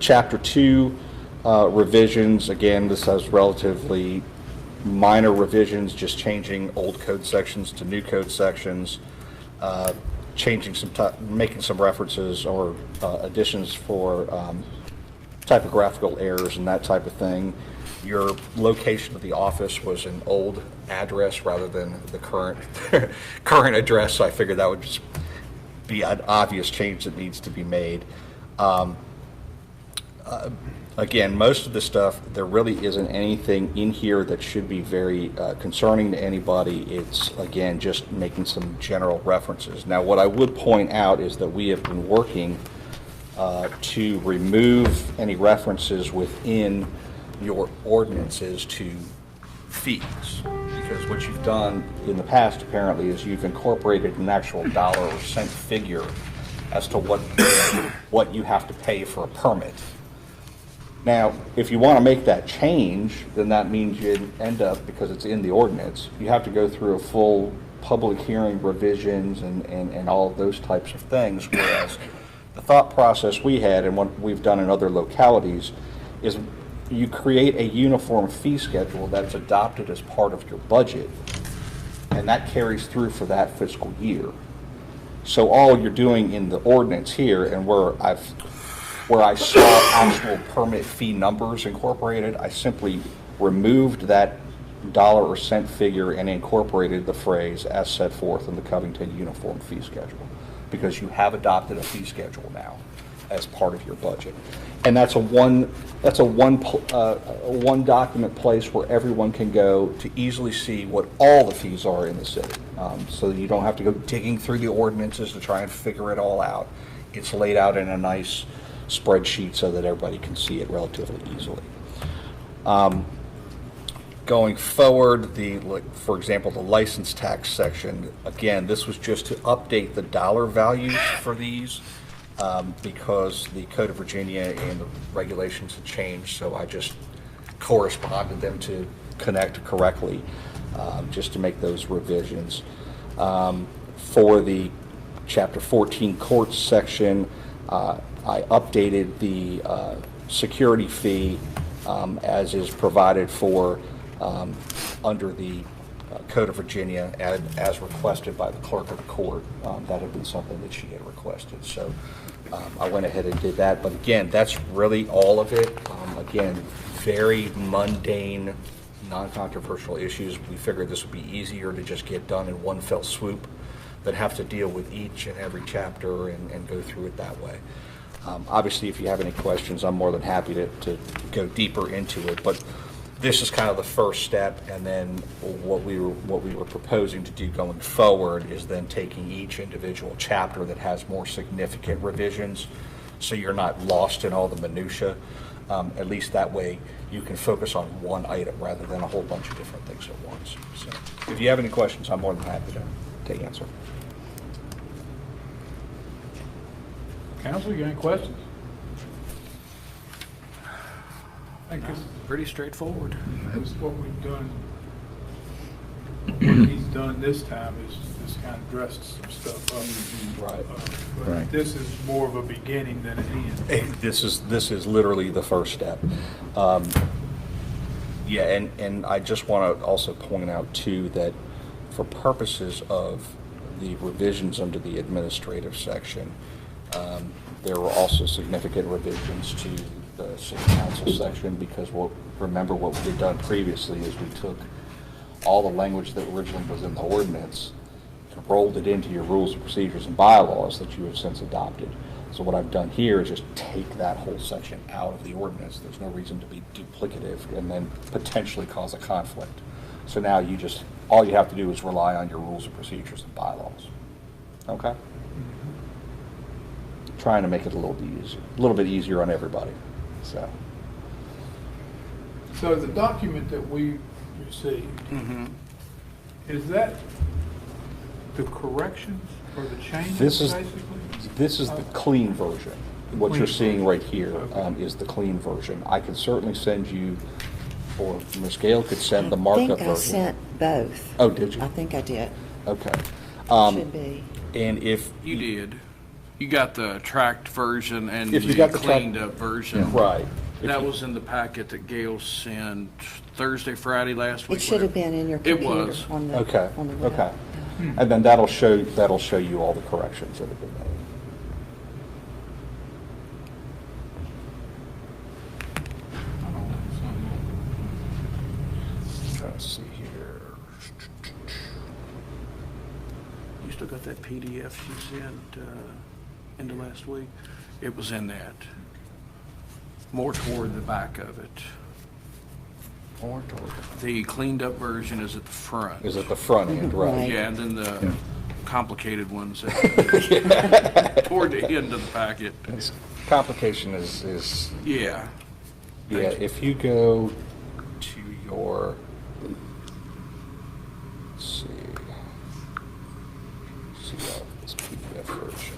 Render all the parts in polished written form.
Chapter 2 revisions, again, this has relatively minor revisions, just changing old code sections to new code sections, changing making some references or additions for typographical errors and that type of thing. Your location of the office was an old address rather than the current current address, so I figured that would just be an obvious change that needs to be made. Again, most of the stuff, there really isn't anything in here that should be very concerning to anybody. It's, again, just making some general references. Now, what I would point out is that we have been working to remove any references within your ordinances to fees. Because what you've done in the past, apparently, is you've incorporated an actual dollar or cent figure as to what you have to pay for a permit. Now, if you want to make that change, then that means you end up, because it's in the ordinance, you have to go through a full public hearing, revisions, and all of those types of things, whereas the thought process we had and what we've done in other localities is you create a uniform fee schedule that's adopted as part of your budget, and that carries through for that fiscal year. So all you're doing in the ordinance here, and where I saw actual permit fee numbers incorporated, I simply removed that dollar or cent figure and incorporated the phrase as set forth in the Covington Uniform Fee Schedule, because you have adopted a fee schedule now as part of your budget. And that's a one document place where everyone can go to easily see what all the fees are in the city. So that you don't have to go digging through the ordinances to try and figure it all out. It's laid out in a nice spreadsheet so that everybody can see it relatively easily. Going forward, for example, the license tax section, again, this was just to update the dollar values for these because the Code of Virginia and the regulations had changed, so I just corresponded them to connect correctly just to make those revisions. For the Chapter 14 courts section, I updated the security fee as is provided for under the Code of Virginia as requested by the clerk of the court. That had been something that she had requested. So I went ahead and did that. But again, that's really all of it. Again, very mundane, non-controversial issues. We figured this would be easier to just get done in one fell swoop than have to deal with each and every chapter and go through it that way. Obviously, if you have any questions, I'm more than happy to go deeper into it. But this is kind of the first step, and then what we were proposing to do going forward is then taking each individual chapter that has more significant revisions, so you're not lost in all the minutia. At least that way, you can focus on one item rather than a whole bunch of different things at once. So, if you have any questions, I'm more than happy to answer. Council, you got any questions? I think it's Pretty straightforward. what we've done. What he's done this time is just kind of dressed some stuff up. Right. But Right. this is more of a beginning than an end. This is literally the first step. Yeah, and I just want to also point out too that for purposes of the revisions under the administrative section, there were also significant revisions to the city council section, because remember what we had done previously is we took all the language that originally was in the ordinance and rolled it into your rules and procedures and bylaws that you have since adopted. So what I've done here is just take that whole section out of the ordinance. There's no reason to be duplicative and then potentially cause a conflict. So now all you have to do is rely on your rules and procedures and bylaws. Okay? Trying to make it a little bit easier on everybody. So the document that we received, is that the corrections or the changes, basically? This is the clean version. What you're seeing right here is the clean version. I can certainly send you, or Ms. Gale could send the markup version. I think I sent both. Oh, did you? I think I did. Okay. Should be. And if You did. You got the tracked version and If you the got the cleaned up version. Right. If That you- was in the packet that Gail sent Thursday, Friday last week. It should have whatever. been in your It computer was. on the, Okay, on the web. okay. And then that'll show you all the corrections that have been made. Trying to see here. You still got that PDF she sent into last week? It was in that. More toward the back of it. More toward The cleaned up version is at the front. Is at the front end, right? Right. Yeah, and then the complicated ones at toward the end of the packet. It's- Complication is, Yeah. yeah, if you go to your, let's see, this PDF version.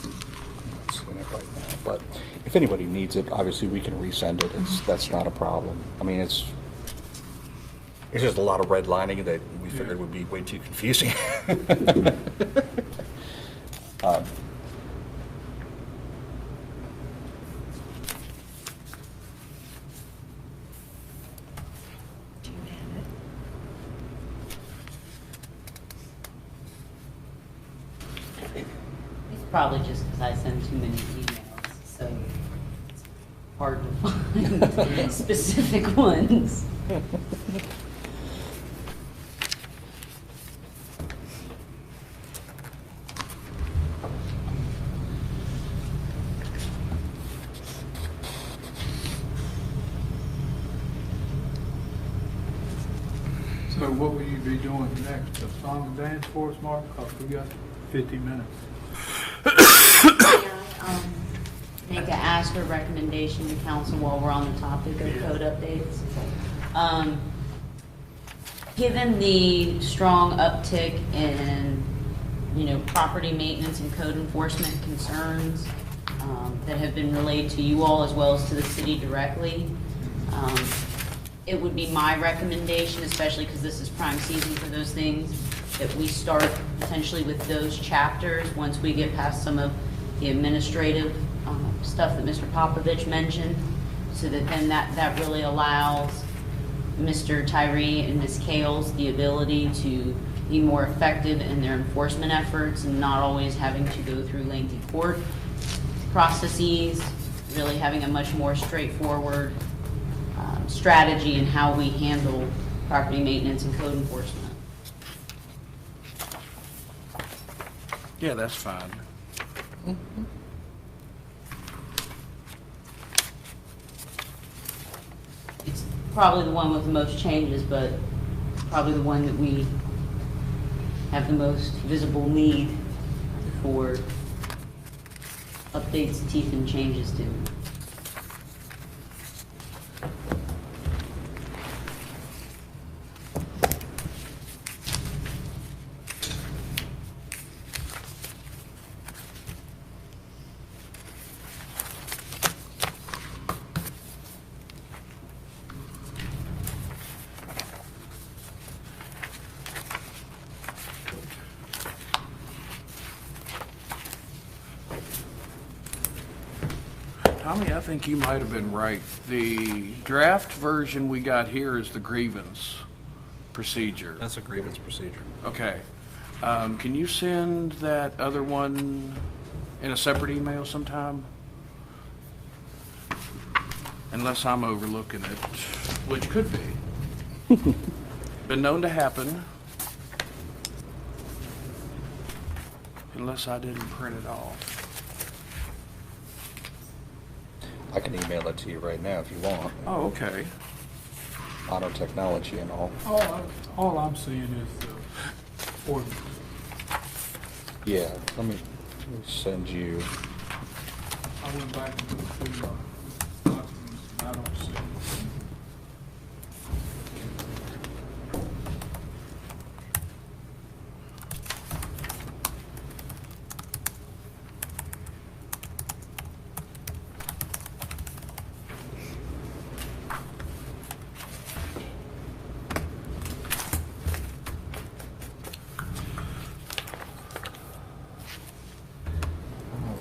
Not seeing it right now, but if anybody needs it, obviously we can resend it. That's not a problem. I mean, it's just a lot of redlining that we figured would be way too confusing. Do you have it? It's probably just because I send too many emails, so it's hard to find specific ones. So what will you be doing next? A song and dance for us, Mark? Because we got 50 minutes. Need to ask for a recommendation to council while we're on the topic of code updates. Given the strong uptick in, property maintenance and code enforcement concerns that have been relayed to you all as well as to the city directly, it would be my recommendation, especially because this is prime season for those things, that we start potentially with those chapters once we get past some of the administrative stuff that Mr. Popovich mentioned, so that then that really allows Mr. Tyree and Ms. Kales the ability to be more effective in their enforcement efforts and not always having to go through lengthy court processes, really having a much more straightforward strategy in how we handle property maintenance and code enforcement. Yeah, that's fine. It's probably the one with the most changes, but probably the one that we have the most visible need for updates, teeth, and changes to. Tommy, I think you might have been right. The draft version we got here is the grievance procedure. That's a grievance procedure. Okay. Can you send that other one in a separate email sometime? Unless I'm overlooking it, which could be. Been known to happen. Unless I didn't print it off. I can email it to you right now if you want. Oh, okay. Honor technology and all. All I'm seeing is the ordinance. Yeah, let me send you. I went back and looked through the documents, and I don't see anything.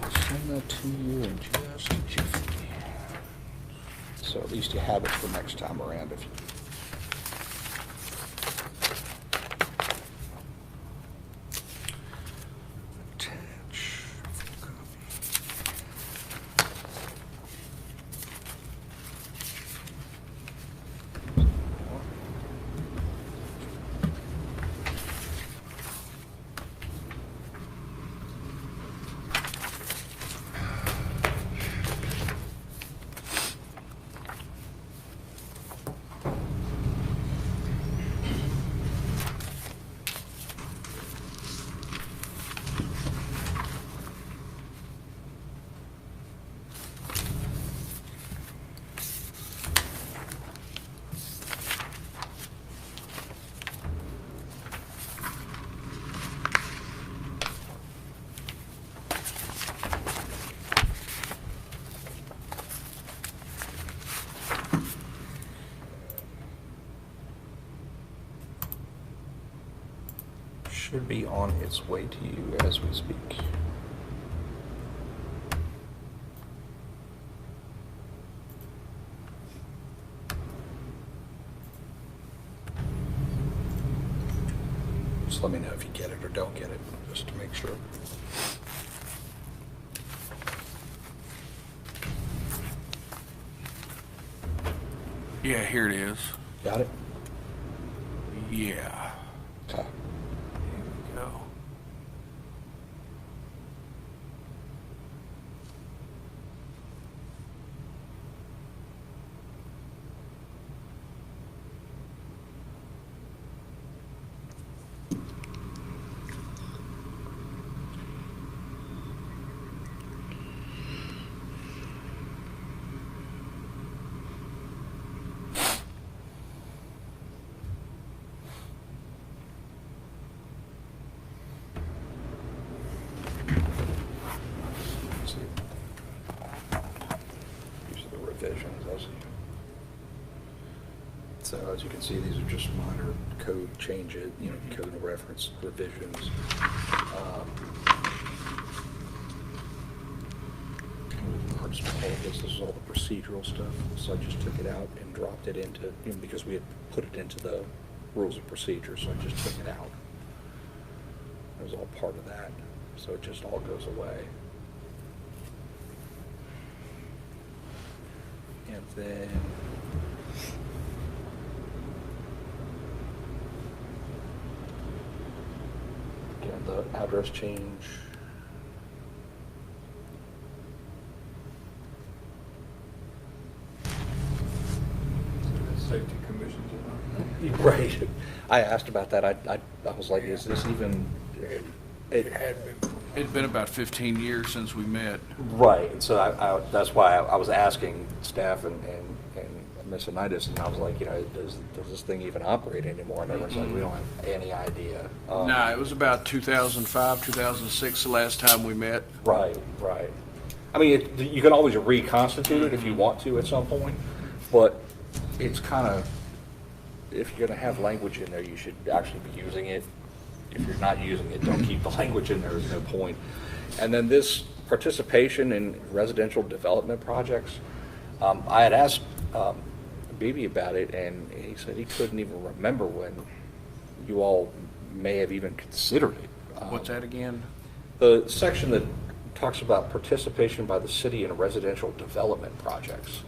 I'll send that to you in just a jiffy. So at least you have it for next time around if you. Attach. Should be on its way to you as we speak. Just let me know if you get it or don't get it, just to make sure. Yeah, here it is. Got it? Yeah. Okay. Here we go. These are the revisions, I see. So as you can see, these are just minor code changes, code and reference revisions. All of this is all the procedural stuff, so I just took it out and dropped it into, because we had put it into the rules of procedure, so I just took it out. It was all part of that, so it just all goes away. And then again, the address change. Safety commissions are not. Right. I asked about that. I was like, is this even? It had been. It'd been about 15 years since we met. Right, and so that's why I was asking staff and Ms. Anitis, and I was like, does this thing even operate anymore? And everyone's like, we don't have any idea. No, it was about 2005, 2006, the last time we met. Right. I mean, you can always reconstitute it if you want to at some point, but it's kind of, if you're going to have language in there, you should actually be using it. If you're not using it, don't keep the language in there, there's no point. And then this participation in residential development projects, I had asked Bibi about it, and he said he couldn't even remember when you all may have even considered it. What's that again? The section that talks about participation by the city in residential development projects.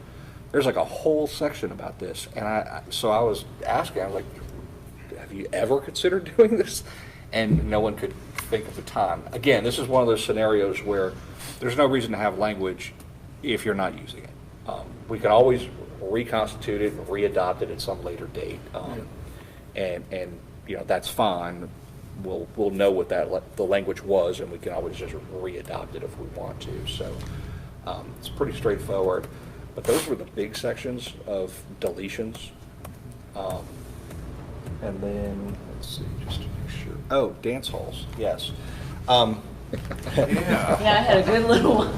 There's like a whole section about this, and so I was asking, I was like, have you ever considered doing this? And no one could think of the time. Again, this is one of those scenarios where there's no reason to have language if you're not using it. We can always reconstitute it and re-adopt it at some later date, and that's fine. we'll know what the language was, and we can always just re-adopt it if we want to. So it's pretty straightforward. But those were the big sections of deletions. And then, let's see, just to make sure. Oh, dance halls, yes. Yeah. Yeah, I had a good little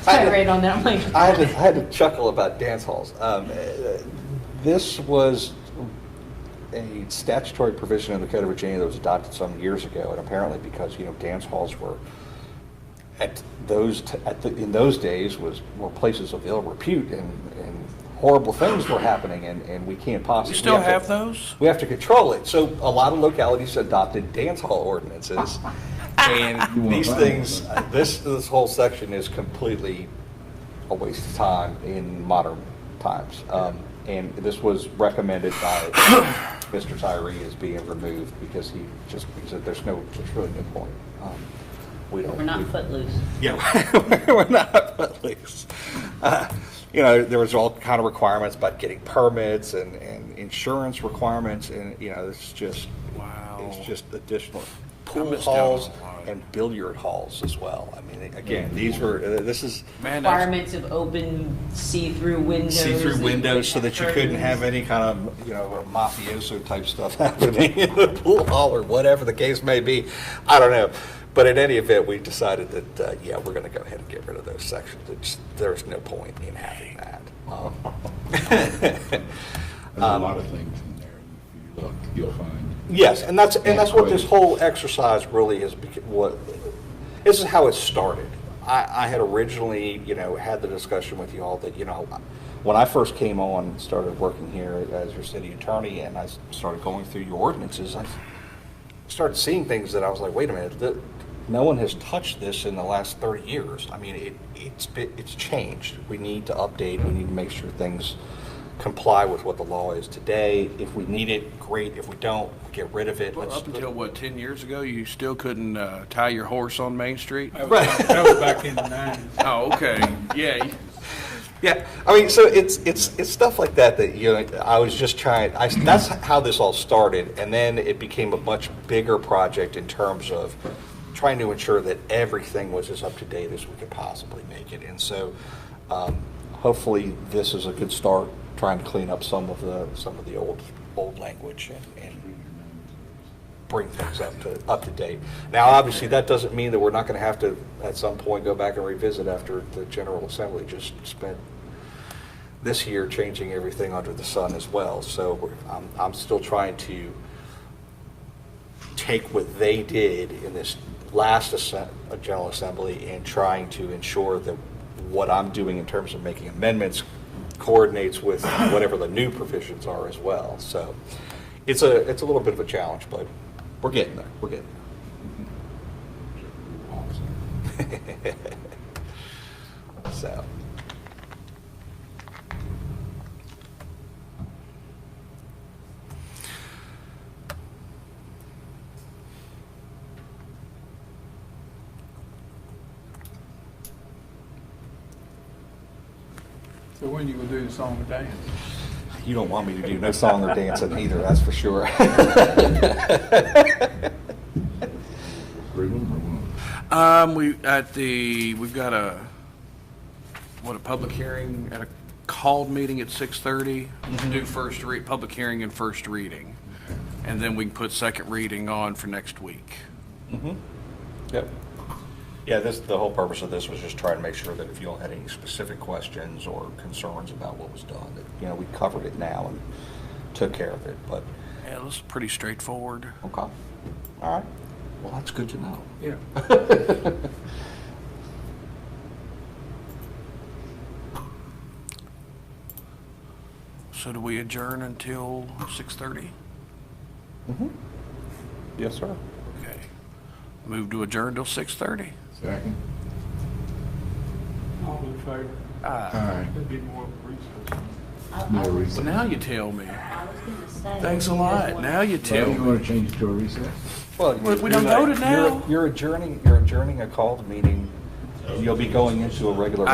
tirade on that. I'm like, I had to chuckle about dance halls. This was a statutory provision in the Code of Virginia that was adopted some years ago, and apparently because, dance halls were in those days were places of ill repute, and horrible things were happening, and we can't possibly. You still have those? We have to control it. So a lot of localities adopted dance hall ordinances, and these things, this whole section is completely a waste of time in modern times. And this was recommended by Mr. Tyree as being removed because he said there's really no point. we're not footloose. Yeah, we're not footloose. There was all kind of requirements about getting permits and insurance requirements, and it's just additional pool missed out halls on a lot. and billiard halls as well. I mean, again, this is Man, that's- Requirements of open see-through windows. see-through and windows so that you couldn't curtains. have any kind of mafioso type stuff happening in the pool hall or whatever the case may be. I don't know. But in any event, we decided that, we're going to go ahead and get rid of those sections. There's no point in having that. There's a lot of things in there. If you look, you'll find. Yes, and that's what this whole exercise really is. This is how it started. I had originally, had the discussion with you all that, when I first came on and started working here as your city attorney, and I started going through your ordinances, I started seeing things that I was like, wait a minute, no one has touched this in the last 30 years. I mean, it's changed. We need to update. We need to make sure things comply with what the law is today. If we need it, great. If we don't, get rid of it. Well, up until, 10 years ago, you still couldn't tie your horse on Main Street? That was back in the 90s. Oh, okay. Yeah. Yeah, I mean, so it's stuff like that I was just trying. That's how this all started, and then it became a much bigger project in terms of trying to ensure that everything was as up to date as we could possibly make it. And so, hopefully, this is a good start, trying to clean up some of the old language and bring things up to date. Now, obviously, that doesn't mean that we're not going to have to at some point go back and revisit after the General Assembly just spent this year changing everything under the sun as well. So I'm still trying to take what they did in this last General Assembly and trying to ensure that what I'm doing in terms of making amendments coordinates with whatever the new provisions are as well. So it's a little bit of a challenge, but we're getting there. We're getting there. So. So when you gonna do the song and dance? You don't want me to do no song or dancing either, that's for sure. We've got a public hearing at a called meeting at 6:30. Do public hearing and first reading. And then we can put second reading on for next week. Yep. Yeah, the whole purpose of this was just trying to make sure that if you all had any specific questions or concerns about what was done, that, we covered it now and took care of it, but. Yeah, this is pretty straightforward. Okay. All right. Well, that's good to know. Yeah. So do we adjourn until 6:30? Yes, sir. Okay. Move to adjourn till 6:30. Second. All in favor? Aye. Aye. That'd be more recess. No So recess. now you tell me. I was gonna say. Thanks a lot. Now you tell You me. want to change it to a recess? Well, We done voted now. You're adjourning a called meeting. You'll be going into a regular